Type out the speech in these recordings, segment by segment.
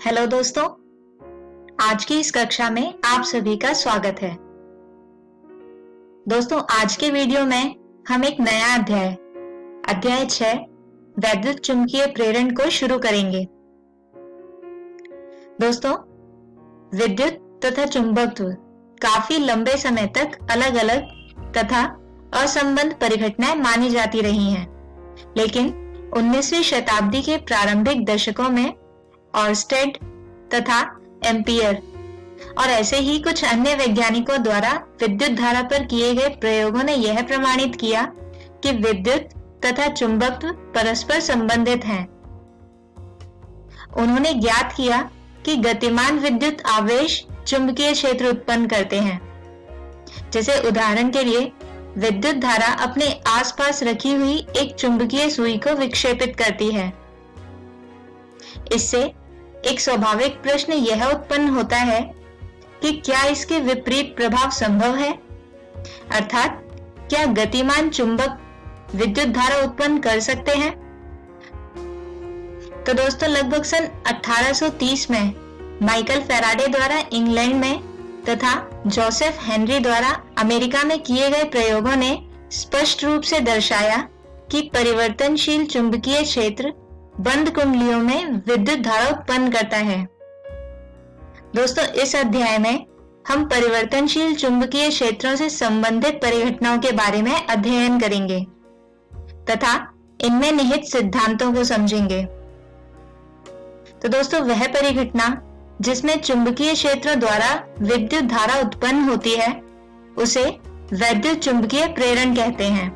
Hello दोस्तों, आज की इस कक्षा में आप सभी का स्वागत है। दोस्तों, आज के वीडियो में हम एक नया अध्याय 6 वैद्युत चुंबकीय प्रेरण को शुरू करेंगे। दोस्तों, विद्युत तथा चुंबकत्व काफी लंबे समय तक अलग-अलग तथा असंबद्ध परिघटनाएं मानी जाती रही हैं, लेकिन 19वीं शताब्दी के प्रारंभिक दशकों में ऑर्स्टेड तथा एम्पियर और ऐसे ही कुछ अन्य वैज्ञानिकों द्वारा विद्युत धारा पर किए गए प्रयोगों ने यह प्रमाणित किया कि विद्युत तथा चुंबकत्व परस्पर संबंधित हैं। उन्होंने ज्ञात किया कि गतिमान विद्युत आवेश चुंबकीय क्षेत्र उत्पन्न करते हैं। जैसे उदाहरण के लिए विद्युत धारा अपने आसपास रखी हुई एक चुंबकीय सुई को विक्षेपित करती है। इससे एक स्वाभाविक प्रश्न यह उत्पन्न होता है कि क्या इसके विपरीत प्रभाव संभव है, अर्थात क्या गतिमान चुंबक विद्युत धारा उत्पन्न कर सकते हैं। तो दोस्तों, लगभग सन 1830 में माइकल फैराडे द्वारा इंग्लैंड में तथा जोसेफ हेनरी द्वारा अमेरिका में किए गए प्रयोगों ने स्पष्ट रूप से दर्शाया कि परिवर्तनशील चुंबकीय क्षेत्र बंद कुंडलियों में विद्युत धारा उत्पन्न करता है। दोस्तों, इस अध्याय में हम परिवर्तनशील चुंबकीय क्षेत्रों से संबंधित परिघटनाओं के बारे में अध्ययन करेंगे तथा इनमें निहित सिद्धांतों को समझेंगे। तो दोस्तों, वह परिघटना जिसमें चुंबकीय क्षेत्रों द्वारा विद्युत धारा उत्पन्न होती है उसे वैद्युत चुंबकीय प्रेरण कहते हैं।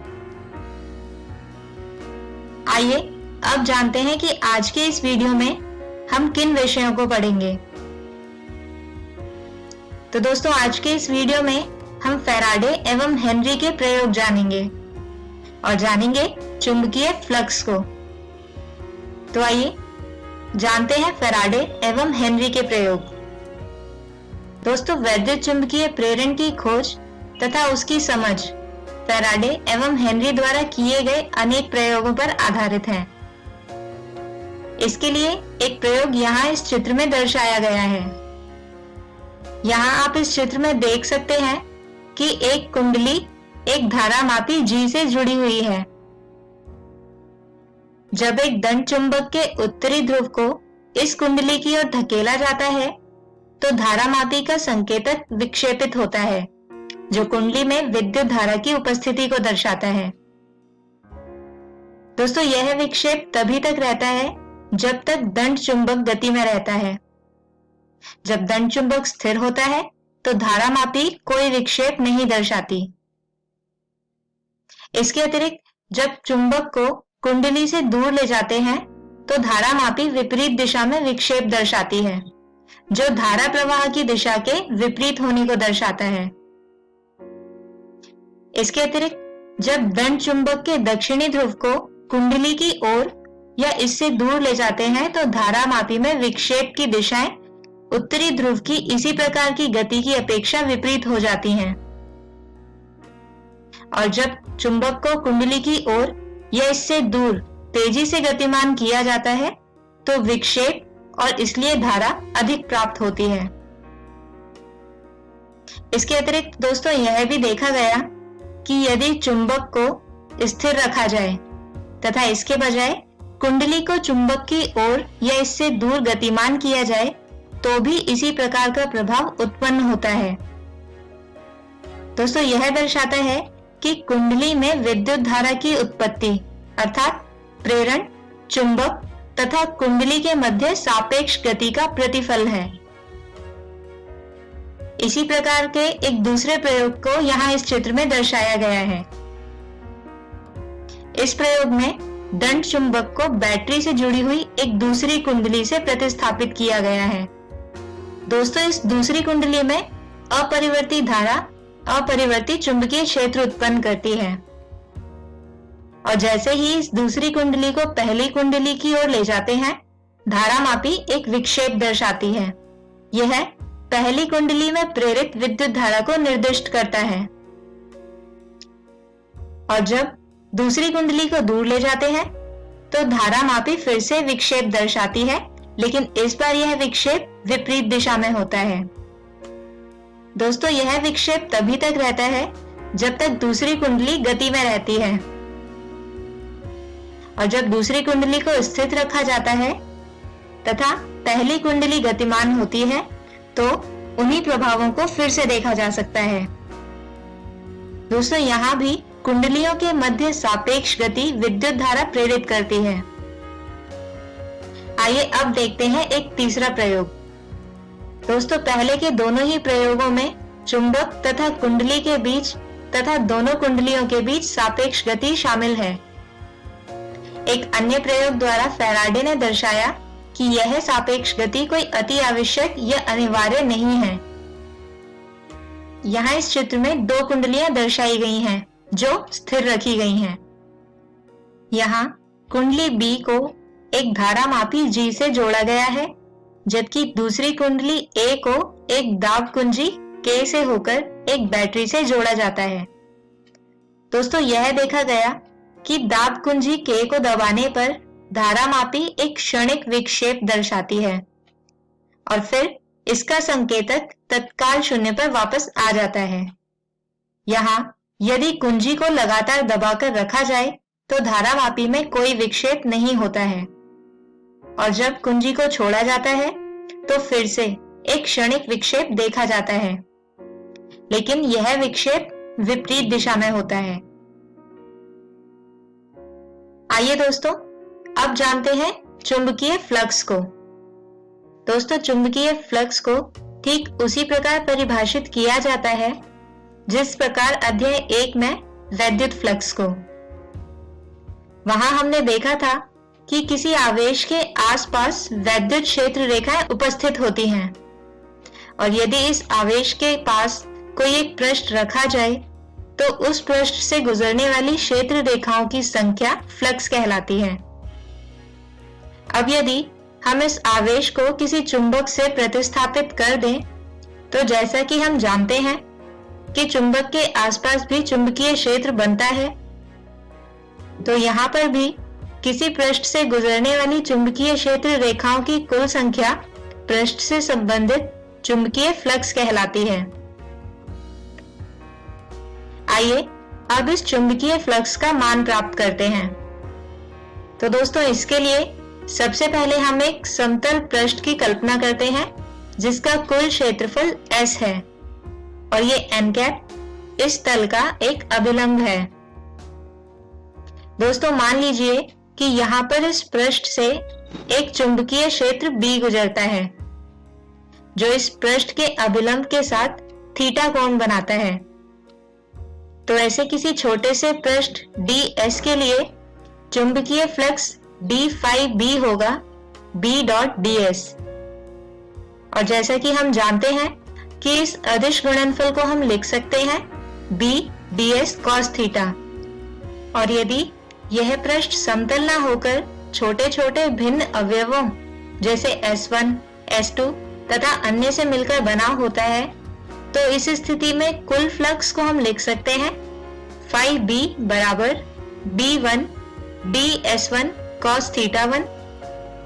आइए अब जानते हैं कि आज के इस वीडियो में हम किन विषयों को पढ़ेंगे। तो दोस्तों, आज के इस वीडियो में हम फैराडे एवं हेनरी के प्रयोग जानेंगे और जानेंगे चुंबकीय फ्लक्स को। तो आइए जानते हैं फैराडे एवं हेनरी के प्रयोग। दोस्तों, वैद्युत चुंबकीय प्रेरण की खोज तथा उसकी समझ फैराडे एवं हेनरी द्वारा किए गए अनेक प्रयोगों पर आधारित है। इसके लिए एक प्रयोग यहाँ इस चित्र में दर्शाया गया है। यहाँ आप इस चित्र में देख सकते हैं कि एक कुंडली एक धारामापी G से जुड़ी हुई है। जब एक दंड चुंबक के उत्तरी ध्रुव को इस कुंडली की ओर धकेला जाता है तो धारामापी का संकेतक विक्षेपित होता है, जो कुंडली में विद्युत धारा की उपस्थिति को दर्शाता है। दोस्तों, यह विक्षेप तभी तक रहता है जब तक दंड चुंबक गति में रहता है। जब दंड चुंबक स्थिर होता है तो धारामापी कोई विक्षेप नहीं दर्शाती। इसके अतिरिक्त जब चुंबक को कुंडली से दूर ले जाते हैं तो धारामापी विपरीत दिशा में विक्षेप दर्शाती है, जो धारा प्रवाह की दिशा के विपरीत होने को दर्शाता है। इसके अतिरिक्त जब दंड चुंबक के दक्षिणी ध्रुव को कुंडली की ओर या इससे दूर ले जाते हैं तो धारामापी में विक्षेप की दिशाएं उत्तरी ध्रुव की इसी प्रकार की गति की अपेक्षा विपरीत हो जाती हैं। और जब चुंबक को कुंडली की ओर या इससे दूर तेजी से गतिमान किया जाता है तो विक्षेप और इसलिए धारा अधिक प्राप्त होती है। इसके अतिरिक्त दोस्तों, यह भी देखा गया कि यदि चुंबक को स्थिर रखा जाए तथा इसके बजाय कुंडली को चुंबक की ओर या इससे दूर गतिमान किया जाए तो भी इसी प्रकार का प्रभाव उत्पन्न होता है। दोस्तों, यह दर्शाता है कि कुंडली में विद्युत धारा की उत्पत्ति अर्थात प्रेरण चुंबक तथा कुंडली के मध्य सापेक्ष गति का प्रतिफल है। इसी प्रकार के एक दूसरे प्रयोग को यहाँ इस चित्र में दर्शाया गया है। इस प्रयोग में दंड चुंबक को बैटरी से जुड़ी हुई एक दूसरी कुंडली से प्रतिस्थापित किया गया है। दोस्तों, इस दूसरी कुंडली में अपरिवर्ती धारा अपरिवर्ती चुंबकीय क्षेत्र उत्पन्न करती है और जैसे ही इस दूसरी कुंडली को पहली कुंडली की ओर ले जाते हैं, धारामापी एक विक्षेप दर्शाती है। यह पहली कुंडली में प्रेरित विद्युत धारा को निर्दिष्ट करता है और जब दूसरी कुंडली को दूर ले जाते हैं तो धारामापी फिर से विक्षेप दर्शाती है, लेकिन इस बार यह विक्षेप विपरीत दिशा में होता है। दोस्तों, यह विक्षेप तभी तक रहता है जब तक दूसरी कुंडली गति में रहती है, और जब दूसरी कुंडली को स्थिर रखा जाता है तथा पहली कुंडली गतिमान होती है तो उन्हीं प्रभावों को फिर से देखा जा सकता है। दोस्तों, यहाँ भी कुंडलियों के मध्य सापेक्ष गति विद्युत धारा प्रेरित करती है। आइए अब देखते हैं एक तीसरा प्रयोग। दोस्तों, पहले के दोनों ही प्रयोगों में चुंबक तथा कुंडली के बीच तथा दोनों कुंडलियों के बीच सापेक्ष गति शामिल है। एक अन्य प्रयोग द्वारा फैराडे ने दर्शाया कि यह सापेक्ष गति कोई अति आवश्यक या अनिवार्य नहीं है। यहाँ इस चित्र में दो कुंडलियां दर्शाई गई हैं जो स्थिर रखी गई हैं। यहाँ कुंडली B को एक धारामापी G से जोड़ा गया है, जबकि दूसरी कुंडली A को एक दाब कुंजी K से होकर एक बैटरी से जोड़ा जाता है। दोस्तों, यह देखा गया कि दाब कुंजी K को दबाने पर धारामापी एक क्षणिक विक्षेप दर्शाती है और फिर इसका संकेतक तत्काल शून्य पर वापस आ जाता है। यहाँ यदि कुंजी को लगातार दबाकर रखा जाए तो धारामापी में कोई विक्षेप नहीं होता है, और जब कुंजी को छोड़ा जाता है तो फिर से एक क्षणिक विक्षेप देखा जाता है, लेकिन यह विक्षेप विपरीत दिशा में होता है। आइए दोस्तों, अब जानते हैं चुंबकीय फ्लक्स को। दोस्तों, चुंबकीय फ्लक्स को ठीक उसी प्रकार परिभाषित किया जाता है जिस प्रकार अध्याय 1 में वैद्युत फ्लक्स को। वहां हमने देखा था कि किसी आवेश के आसपास वैद्युत क्षेत्र रेखाएं उपस्थित होती हैं, और यदि इस आवेश के पास कोई एक पृष्ठ रखा जाए तो उस पृष्ठ से गुजरने वाली क्षेत्र रेखाओं की संख्या फ्लक्स कहलाती है। अब यदि हम इस आवेश को किसी चुंबक से प्रतिस्थापित कर दें तो जैसा कि हम जानते हैं कि चुंबक के आसपास भी चुंबकीय क्षेत्र बनता है, तो यहाँ पर भी किसी पृष्ठ से गुजरने वाली चुंबकीय क्षेत्र रेखाओं की कुल संख्या पृष्ठ से संबंधित चुंबकीय फ्लक्स कहलाती है। आइए अब इस चुंबकीय फ्लक्स का मान प्राप्त करते हैं। तो दोस्तों, इसके लिए सबसे पहले हम एक समतल पृष्ठ की कल्पना करते हैं जिसका कुल क्षेत्रफल S है, और ये n कैप इस तल का एक अभिलंब है। दोस्तों, मान लीजिए कि यहाँ पर इस पृष्ठ से एक चुंबकीय क्षेत्र B गुजरता है जो इस पृष्ठ के अभिलंब के साथ थीटा कोण बनाता है। तो ऐसे किसी छोटे से पृष्ठ ds के लिए चुंबकीय फ्लक्स d phi b होगा b डॉट ds, और जैसा कि हम जानते हैं कि इस अदिश गुणनफल को हम लिख सकते हैं b ds cos थीटा, और यदि यह पृष्ठ समतल ना होकर छोटे छोटे भिन्न अवयवों जैसे S1, S2 तथा अन्य से मिलकर बना होता है तो इस स्थिति में कुल फ्लक्स को हम लिख सकते हैं phi b बराबर b1 ds1 cos थीटा 1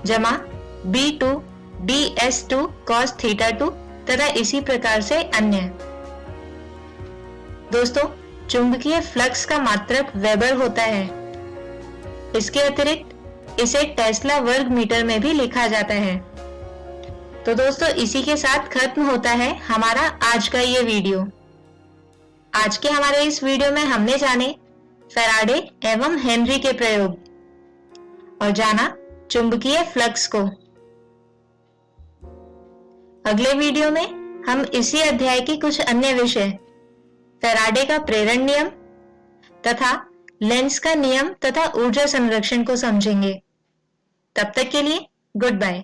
जमा b2 ds2 cos थीटा 2 तथा इसी प्रकार से अन्य। दोस्तों, चुंबकीय फ्लक्स का मात्रक वेबर होता है। इसके अतिरिक्त इसे टेस्ला वर्ग मीटर में भी लिखा जाता है। तो दोस्तों, इसी के साथ खत्म होता है हमारा आज का ये वीडियो। आज के हमारे इस वीडियो में हमने जाने फैराडे एवं हेनरी के प्रयोग और जाना चुंबकीय फ्लक्स को। अगले वीडियो में हम इसी अध्याय की कुछ अन्य विषय फैराडे का प्रेरण नियम तथा लेंस का नियम तथा ऊर्जा संरक्षण को समझेंगे। तब तक के लिए गुड बाय।